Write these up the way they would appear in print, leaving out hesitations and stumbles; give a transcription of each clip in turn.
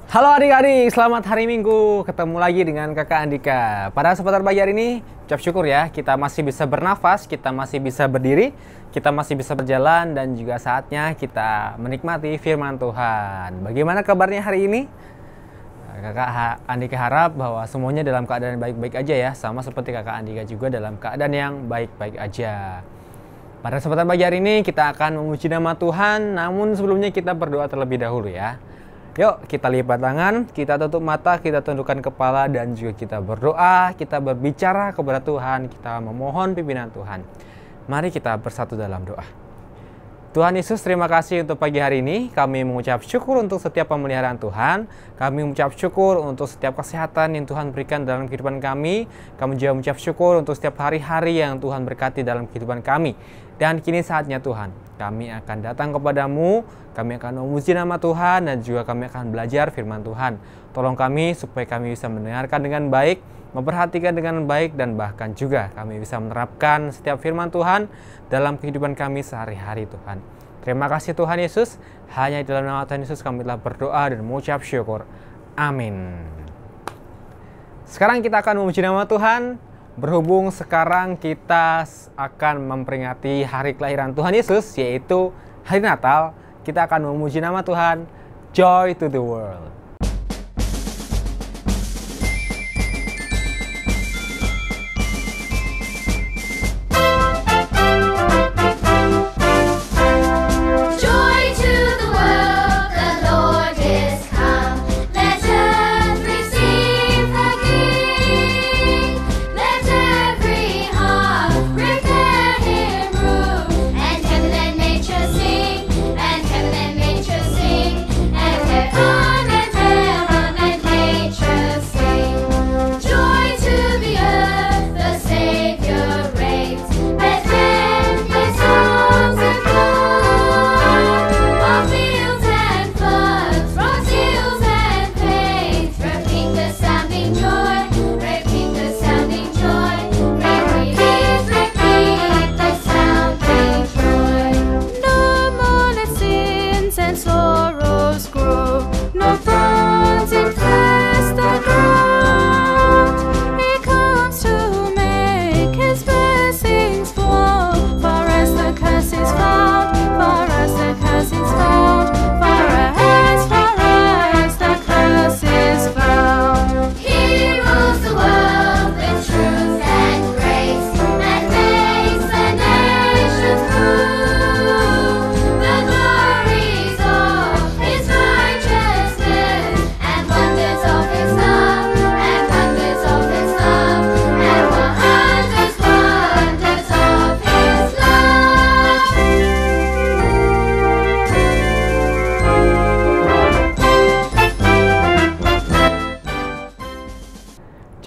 Halo adik-adik, selamat hari Minggu. Ketemu lagi dengan Kakak Andika. Pada kesempatan pagi hari ini, ucap syukur ya, kita masih bisa bernafas, kita masih bisa berdiri, kita masih bisa berjalan, dan juga saatnya kita menikmati firman Tuhan. Bagaimana kabarnya hari ini? Kakak Andika harap bahwa semuanya dalam keadaan baik-baik aja ya, sama seperti Kakak Andika juga dalam keadaan yang baik-baik aja. Pada kesempatan pagi hari ini kita akan memuji nama Tuhan, namun sebelumnya kita berdoa terlebih dahulu ya. Yuk kita lipat tangan, kita tutup mata, kita tundukkan kepala dan juga kita berdoa, kita berbicara kepada Tuhan, kita memohon pimpinan Tuhan. Mari kita bersatu dalam doa. Tuhan Yesus, terima kasih untuk pagi hari ini. Kami mengucap syukur untuk setiap pemeliharaan Tuhan. Kami mengucap syukur untuk setiap kesehatan yang Tuhan berikan dalam kehidupan kami. Kami juga mengucap syukur untuk setiap hari-hari yang Tuhan berkati dalam kehidupan kami. Dan kini saatnya Tuhan, kami akan datang kepadamu, kami akan memuji nama Tuhan, dan juga kami akan belajar firman Tuhan. Tolong kami supaya kami bisa mendengarkan dengan baik, memperhatikan dengan baik, dan bahkan juga kami bisa menerapkan setiap firman Tuhan dalam kehidupan kami sehari-hari Tuhan. Terima kasih Tuhan Yesus, hanya di dalam nama Tuhan Yesus kami telah berdoa dan mengucap syukur. Amin. Sekarang kita akan memuji nama Tuhan. Berhubung sekarang kita akan memperingati hari kelahiran Tuhan Yesus, yaitu hari Natal, kita akan memuji nama Tuhan, Joy to the World.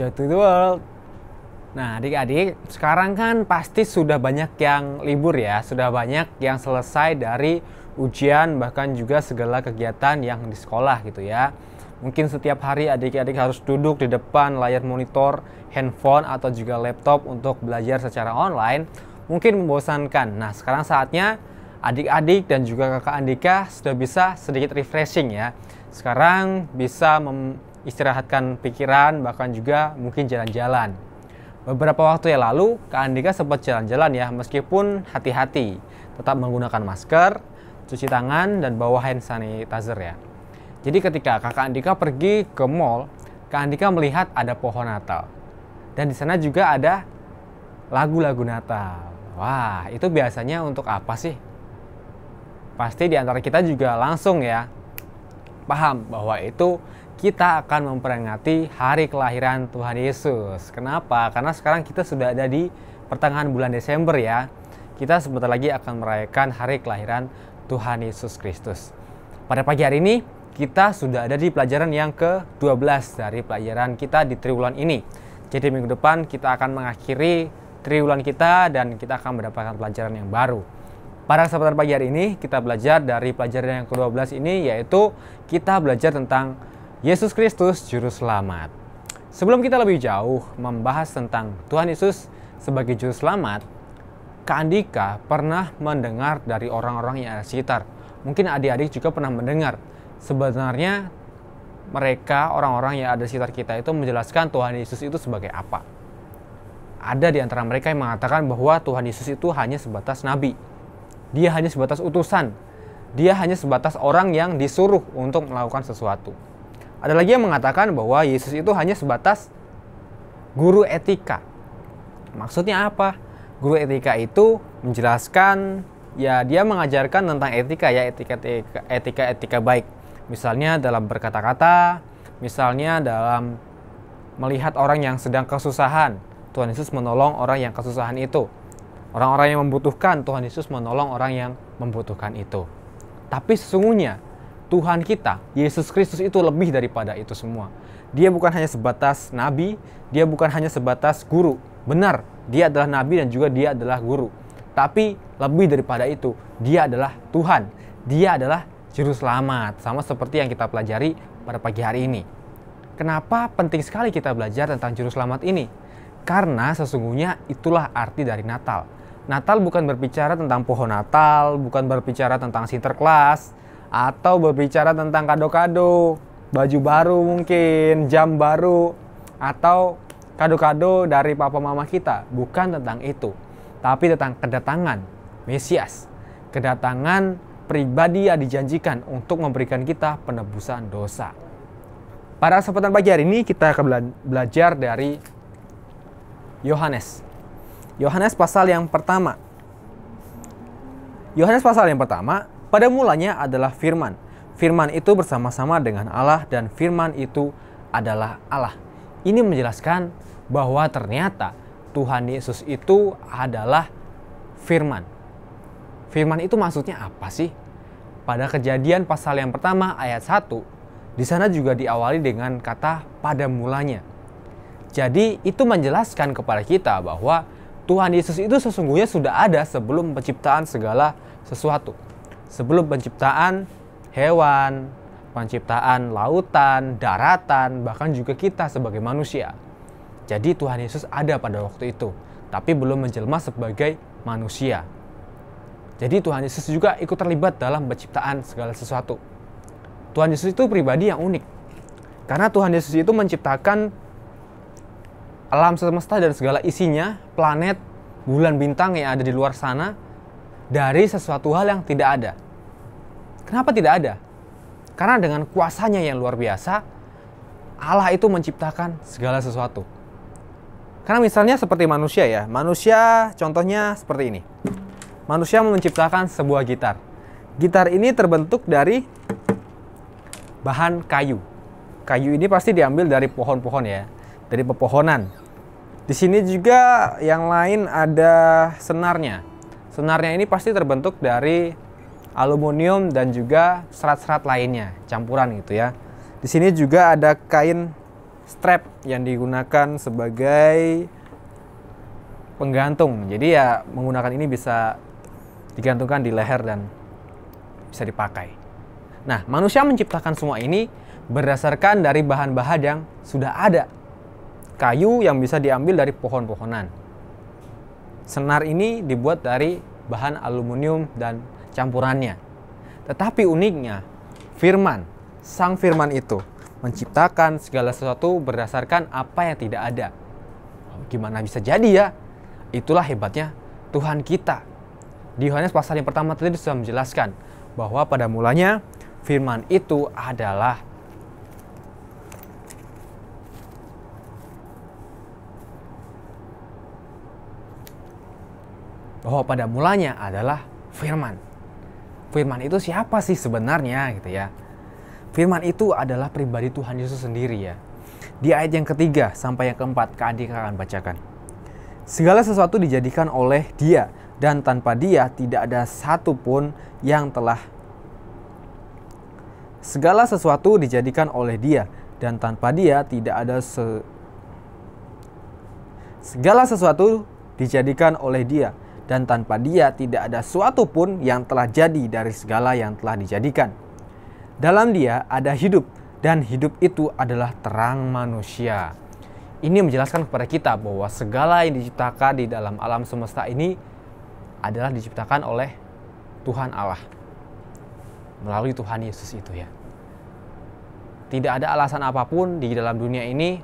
Joy to the World. Nah adik-adik, sekarang kan pasti sudah banyak yang libur ya, sudah banyak yang selesai dari ujian, bahkan juga segala kegiatan yang di sekolah gitu ya. Mungkin setiap hari adik-adik harus duduk di depan layar monitor, handphone, atau juga laptop untuk belajar secara online. Mungkin membosankan. Nah sekarang saatnya adik-adik dan juga kakak Andika sudah bisa sedikit refreshing ya. Sekarang bisa istirahatkan pikiran, bahkan juga mungkin jalan-jalan. Beberapa waktu yang lalu, Kak Andika sempat jalan-jalan ya, meskipun hati-hati. Tetap menggunakan masker, cuci tangan, dan bawa hand sanitizer ya. Jadi ketika Kakak Andika pergi ke mall, Kak Andika melihat ada pohon Natal. Dan di sana juga ada lagu-lagu Natal. Wah, itu biasanya untuk apa sih? Pasti di antara kita juga langsung ya paham bahwa itu kita akan memperingati hari kelahiran Tuhan Yesus. Kenapa? Karena sekarang kita sudah ada di pertengahan bulan Desember ya. Kita sebentar lagi akan merayakan hari kelahiran Tuhan Yesus Kristus. Pada pagi hari ini, kita sudah ada di pelajaran yang ke-12 dari pelajaran kita di triwulan ini. Jadi minggu depan kita akan mengakhiri triwulan kita dan kita akan mendapatkan pelajaran yang baru. Pada kesempatan pagi hari ini, kita belajar dari pelajaran yang ke-12 ini, yaitu kita belajar tentang Yesus Kristus Juru Selamat. Sebelum kita lebih jauh membahas tentang Tuhan Yesus sebagai Juru Selamat, Kak Andika pernah mendengar dari orang-orang yang ada sekitar. Mungkin adik-adik juga pernah mendengar. Sebenarnya mereka, orang-orang yang ada di sekitar kita itu menjelaskan Tuhan Yesus itu sebagai apa. Ada di antara mereka yang mengatakan bahwa Tuhan Yesus itu hanya sebatas nabi. Dia hanya sebatas utusan. Dia hanya sebatas orang yang disuruh untuk melakukan sesuatu. Ada lagi yang mengatakan bahwa Yesus itu hanya sebatas guru etika. Maksudnya apa? Guru etika itu menjelaskan, ya dia mengajarkan tentang etika, ya etika baik. Misalnya dalam berkata-kata, misalnya dalam melihat orang yang sedang kesusahan, Tuhan Yesus menolong orang yang kesusahan itu. Orang-orang yang membutuhkan, Tuhan Yesus menolong orang yang membutuhkan itu. Tapi sesungguhnya Tuhan kita, Yesus Kristus itu lebih daripada itu semua. Dia bukan hanya sebatas nabi, dia bukan hanya sebatas guru. Benar, dia adalah nabi dan juga dia adalah guru. Tapi lebih daripada itu, dia adalah Tuhan. Dia adalah Juru Selamat, sama seperti yang kita pelajari pada pagi hari ini. Kenapa penting sekali kita belajar tentang Juru Selamat ini? Karena sesungguhnya itulah arti dari Natal. Natal bukan berbicara tentang pohon Natal, bukan berbicara tentang Sinterklas, atau berbicara tentang kado-kado, baju baru mungkin, jam baru, atau kado-kado dari papa mama kita. Bukan tentang itu, tapi tentang kedatangan Mesias, kedatangan pribadi yang dijanjikan untuk memberikan kita penebusan dosa. Pada kesempatan pagi hari ini kita akan belajar dari Yohanes. Yohanes pasal yang pertama. Yohanes pasal yang pertama, pada mulanya adalah firman. Firman itu bersama-sama dengan Allah dan firman itu adalah Allah. Ini menjelaskan bahwa ternyata Tuhan Yesus itu adalah firman. Firman itu maksudnya apa sih? Pada Kejadian pasal yang pertama ayat 1, di sana juga diawali dengan kata pada mulanya. Jadi itu menjelaskan kepada kita bahwa Tuhan Yesus itu sesungguhnya sudah ada sebelum penciptaan segala sesuatu. Sebelum penciptaan hewan, penciptaan lautan, daratan, bahkan juga kita sebagai manusia. Jadi Tuhan Yesus ada pada waktu itu, tapi belum menjelma sebagai manusia. Jadi Tuhan Yesus juga ikut terlibat dalam penciptaan segala sesuatu. Tuhan Yesus itu pribadi yang unik. Karena Tuhan Yesus itu menciptakan alam semesta dan segala isinya, planet, bulan, bintang yang ada di luar sana, dari sesuatu hal yang tidak ada. Kenapa tidak ada? Karena dengan kuasanya yang luar biasa, Allah itu menciptakan segala sesuatu. Karena misalnya seperti manusia ya, manusia contohnya seperti ini. Manusia menciptakan sebuah gitar. Gitar ini terbentuk dari bahan kayu. Kayu ini pasti diambil dari pohon-pohon ya, dari pepohonan. Di sini juga yang lain ada senarnya. Senarnya ini pasti terbentuk dari aluminium dan juga serat-serat lainnya, campuran gitu ya. Di sini juga ada kain strap yang digunakan sebagai penggantung. Jadi ya menggunakan ini bisa digantungkan di leher dan bisa dipakai. Nah, manusia menciptakan semua ini berdasarkan dari bahan-bahan yang sudah ada. Kayu yang bisa diambil dari pohon-pohonan. Senar ini dibuat dari bahan aluminium dan campurannya. Tetapi uniknya, firman, sang firman itu menciptakan segala sesuatu berdasarkan apa yang tidak ada. Gimana bisa jadi ya? Itulah hebatnya Tuhan kita. Di Yohanes pasal yang pertama tadi sudah menjelaskan bahwa pada mulanya firman itu adalah firman. Firman itu siapa sih sebenarnya gitu ya? Firman itu adalah pribadi Tuhan Yesus sendiri ya. Di ayat yang ketiga sampai yang keempat, Kak Adik akan bacakan. Segala sesuatu dijadikan oleh Dia, dan tanpa Dia tidak ada satupun yang telah. Segala sesuatu dijadikan oleh Dia, dan tanpa Dia tidak ada Segala sesuatu dijadikan oleh Dia, dan tanpa Dia tidak ada suatu pun yang telah jadi dari segala yang telah dijadikan. Dalam Dia ada hidup, dan hidup itu adalah terang manusia. Ini menjelaskan kepada kita bahwa segala yang diciptakan di dalam alam semesta ini adalah diciptakan oleh Tuhan Allah melalui Tuhan Yesus itu ya. Tidak ada alasan apapun di dalam dunia ini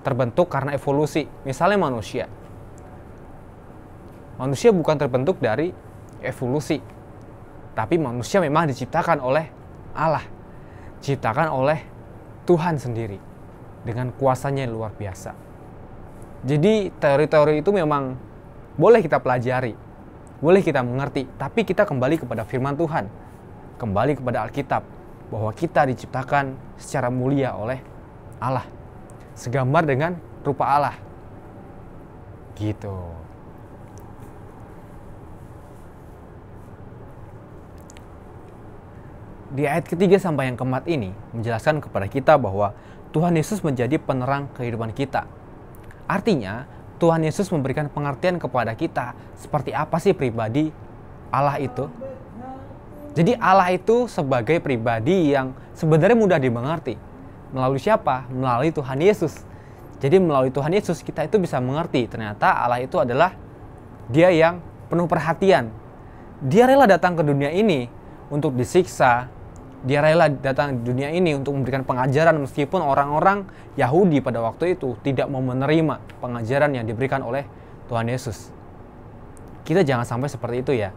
terbentuk karena evolusi. Misalnya manusia. Manusia bukan terbentuk dari evolusi. Tapi manusia memang diciptakan oleh Allah. Diciptakan oleh Tuhan sendiri. Dengan kuasanya yang luar biasa. Jadi teori-teori itu memang boleh kita pelajari. Boleh kita mengerti. Tapi kita kembali kepada firman Tuhan. Kembali kepada Alkitab. Bahwa kita diciptakan secara mulia oleh Allah. Segambar dengan rupa Allah. Gitu. Di ayat ketiga sampai yang keempat ini menjelaskan kepada kita bahwa Tuhan Yesus menjadi penerang kehidupan kita. Artinya, Tuhan Yesus memberikan pengertian kepada kita seperti apa sih pribadi Allah itu. Jadi Allah itu sebagai pribadi yang sebenarnya mudah dimengerti. Melalui siapa? Melalui Tuhan Yesus. Jadi melalui Tuhan Yesus kita itu bisa mengerti ternyata Allah itu adalah Dia yang penuh perhatian. Dia rela datang ke dunia ini untuk disiksa. Dia rela datang di dunia ini untuk memberikan pengajaran meskipun orang-orang Yahudi pada waktu itu tidak mau menerima pengajaran yang diberikan oleh Tuhan Yesus. Kita jangan sampai seperti itu ya.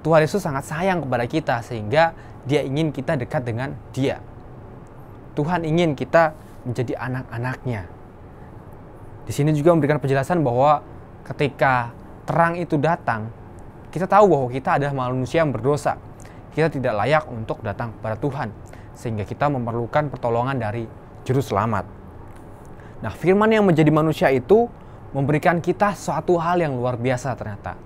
Tuhan Yesus sangat sayang kepada kita sehingga Dia ingin kita dekat dengan Dia. Tuhan ingin kita menjadi anak-anaknya. Di sini juga memberikan penjelasan bahwa ketika terang itu datang, kita tahu bahwa kita adalah manusia yang berdosa. Kita tidak layak untuk datang kepada Tuhan, sehingga kita memerlukan pertolongan dari Juru Selamat. Nah, firman yang menjadi manusia itu memberikan kita suatu hal yang luar biasa ternyata.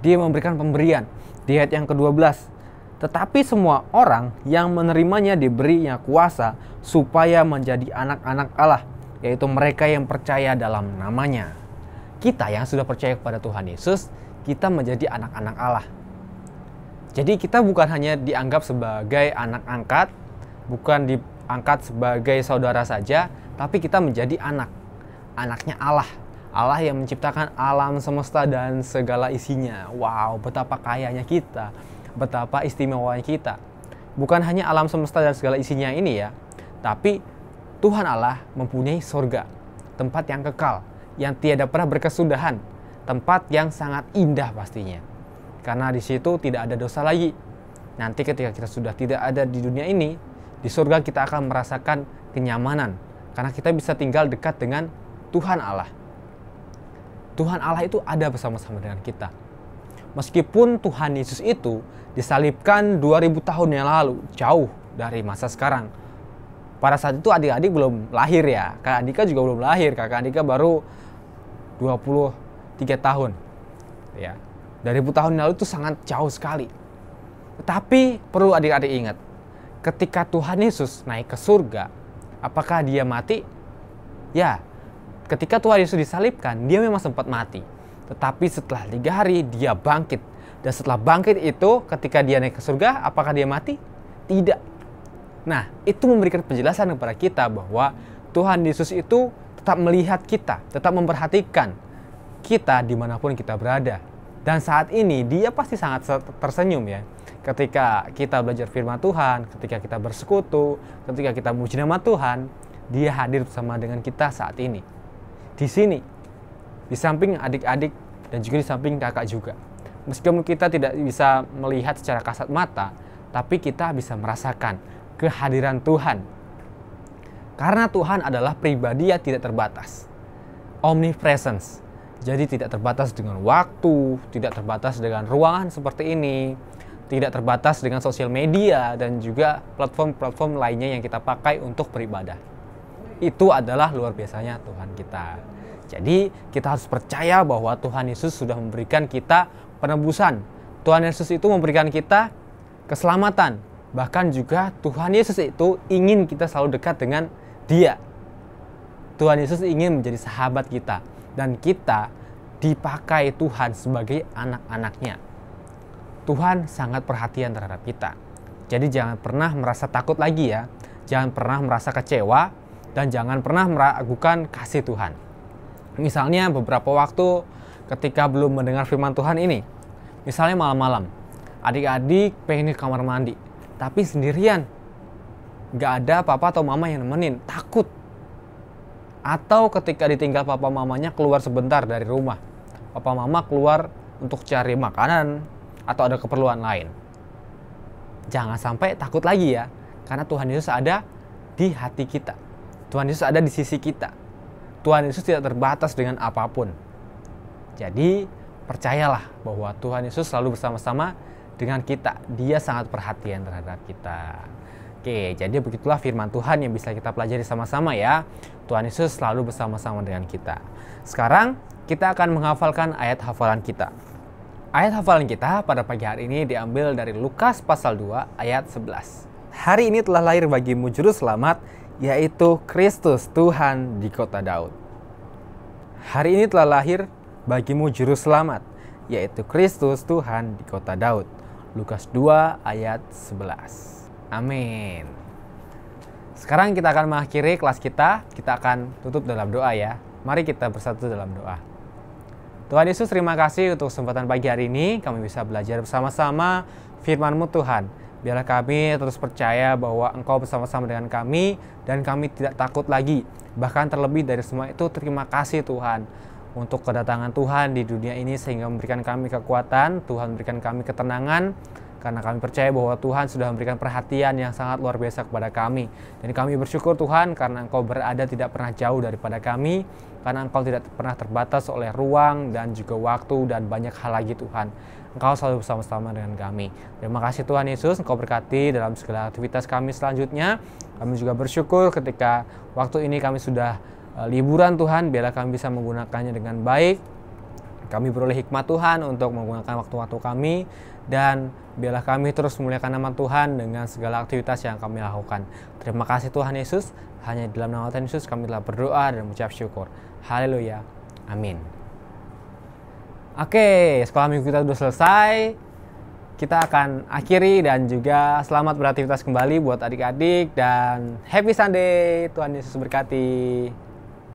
Dia memberikan pemberian di ayat yang ke-12. Tetapi semua orang yang menerimanya diberinya kuasa supaya menjadi anak-anak Allah, yaitu mereka yang percaya dalam namanya. Kita yang sudah percaya kepada Tuhan Yesus, kita menjadi anak-anak Allah. Jadi kita bukan hanya dianggap sebagai anak angkat, bukan diangkat sebagai saudara saja, tapi kita menjadi anaknya Allah. Allah yang menciptakan alam semesta dan segala isinya. Wow, betapa kayanya kita, betapa istimewanya kita. Bukan hanya alam semesta dan segala isinya ini ya, tapi Tuhan Allah mempunyai surga, tempat yang kekal, yang tiada pernah berkesudahan, tempat yang sangat indah pastinya. Karena di situ tidak ada dosa lagi. Nanti ketika kita sudah tidak ada di dunia ini, di surga kita akan merasakan kenyamanan, karena kita bisa tinggal dekat dengan Tuhan Allah. Tuhan Allah itu ada bersama-sama dengan kita. Meskipun Tuhan Yesus itu disalibkan 2000 tahun yang lalu, jauh dari masa sekarang. Pada saat itu adik-adik belum lahir ya. Kakak Andika juga belum lahir. Kakak Andika baru 23 tahun. Ya. 2000 tahun yang lalu itu sangat jauh sekali. Tetapi perlu adik-adik ingat, ketika Tuhan Yesus naik ke surga, apakah Dia mati? Ya. Ketika Tuhan Yesus disalibkan, Dia memang sempat mati. Tetapi setelah 3 hari, Dia bangkit. Dan setelah bangkit itu, ketika Dia naik ke surga, apakah Dia mati? Tidak. Nah, itu memberikan penjelasan kepada kita bahwa Tuhan Yesus itu tetap melihat kita, tetap memperhatikan kita dimanapun kita berada. Dan saat ini, Dia pasti sangat tersenyum ya. Ketika kita belajar firman Tuhan, ketika kita bersekutu, ketika kita memuji nama Tuhan, Dia hadir bersama dengan kita saat ini. Di sini, di samping adik-adik dan juga di samping kakak juga. Meskipun kita tidak bisa melihat secara kasat mata, tapi kita bisa merasakan kehadiran Tuhan. Karena Tuhan adalah pribadi yang tidak terbatas. Omnipresence. Jadi tidak terbatas dengan waktu, tidak terbatas dengan ruangan seperti ini, tidak terbatas dengan sosial media dan juga platform-platform lainnya yang kita pakai untuk beribadah. Itu adalah luar biasanya Tuhan kita. Jadi kita harus percaya bahwa Tuhan Yesus sudah memberikan kita penebusan. Tuhan Yesus itu memberikan kita keselamatan. Bahkan juga Tuhan Yesus itu ingin kita selalu dekat dengan Dia. Tuhan Yesus ingin menjadi sahabat kita. Dan kita dipakai Tuhan sebagai anak-anaknya. Tuhan sangat perhatian terhadap kita. Jadi jangan pernah merasa takut lagi ya. Jangan pernah merasa kecewa. Dan jangan pernah meragukan kasih Tuhan. Misalnya beberapa waktu ketika belum mendengar firman Tuhan ini. Misalnya malam-malam. Adik-adik pengen ke kamar mandi. Tapi sendirian. nggak ada papa atau mama yang nemenin, takut. Atau ketika ditinggal papa mamanya keluar sebentar dari rumah, papa mama keluar untuk cari makanan atau ada keperluan lain. Jangan sampai takut lagi ya, karena Tuhan Yesus ada di hati kita. Tuhan Yesus ada di sisi kita. Tuhan Yesus tidak terbatas dengan apapun. Jadi percayalah bahwa Tuhan Yesus selalu bersama-sama dengan kita. Dia sangat perhatian terhadap kita. Oke, jadi begitulah firman Tuhan yang bisa kita pelajari sama-sama ya. Tuhan Yesus selalu bersama-sama dengan kita. Sekarang kita akan menghafalkan ayat hafalan kita. Ayat hafalan kita pada pagi hari ini diambil dari Lukas pasal 2 ayat 11. Hari ini telah lahir bagimu juru selamat, yaitu Kristus Tuhan di kota Daud. Hari ini telah lahir bagimu juru selamat, yaitu Kristus Tuhan di kota Daud. Lukas 2 ayat 11. Amin. Sekarang kita akan mengakhiri kelas kita. Kita akan tutup dalam doa ya. Mari kita bersatu dalam doa. Tuhan Yesus, terima kasih untuk kesempatan pagi hari ini. Kami bisa belajar bersama-sama firman-Mu Tuhan. Biarlah kami terus percaya bahwa Engkau bersama-sama dengan kami dan kami tidak takut lagi. Bahkan terlebih dari semua itu, terima kasih Tuhan untuk kedatangan Tuhan di dunia ini sehingga memberikan kami kekuatan, Tuhan memberikan kami ketenangan, karena kami percaya bahwa Tuhan sudah memberikan perhatian yang sangat luar biasa kepada kami. Dan kami bersyukur Tuhan karena Engkau berada tidak pernah jauh daripada kami, karena Engkau tidak pernah terbatas oleh ruang dan juga waktu dan banyak hal lagi Tuhan. Engkau selalu bersama-sama dengan kami. Terima kasih Tuhan Yesus, Engkau berkati dalam segala aktivitas kami selanjutnya. Kami juga bersyukur ketika waktu ini kami sudah liburan Tuhan, biarlah kami bisa menggunakannya dengan baik. Kami beroleh hikmat Tuhan untuk menggunakan waktu-waktu kami, dan biarlah kami terus memuliakan nama Tuhan dengan segala aktivitas yang kami lakukan. Terima kasih Tuhan Yesus, hanya di dalam nama Tuhan Yesus kami telah berdoa dan mengucap syukur. Haleluya, amin. Oke, sekolah minggu kita sudah selesai. Kita akan akhiri dan juga selamat beraktivitas kembali buat adik-adik dan happy Sunday. Tuhan Yesus berkati.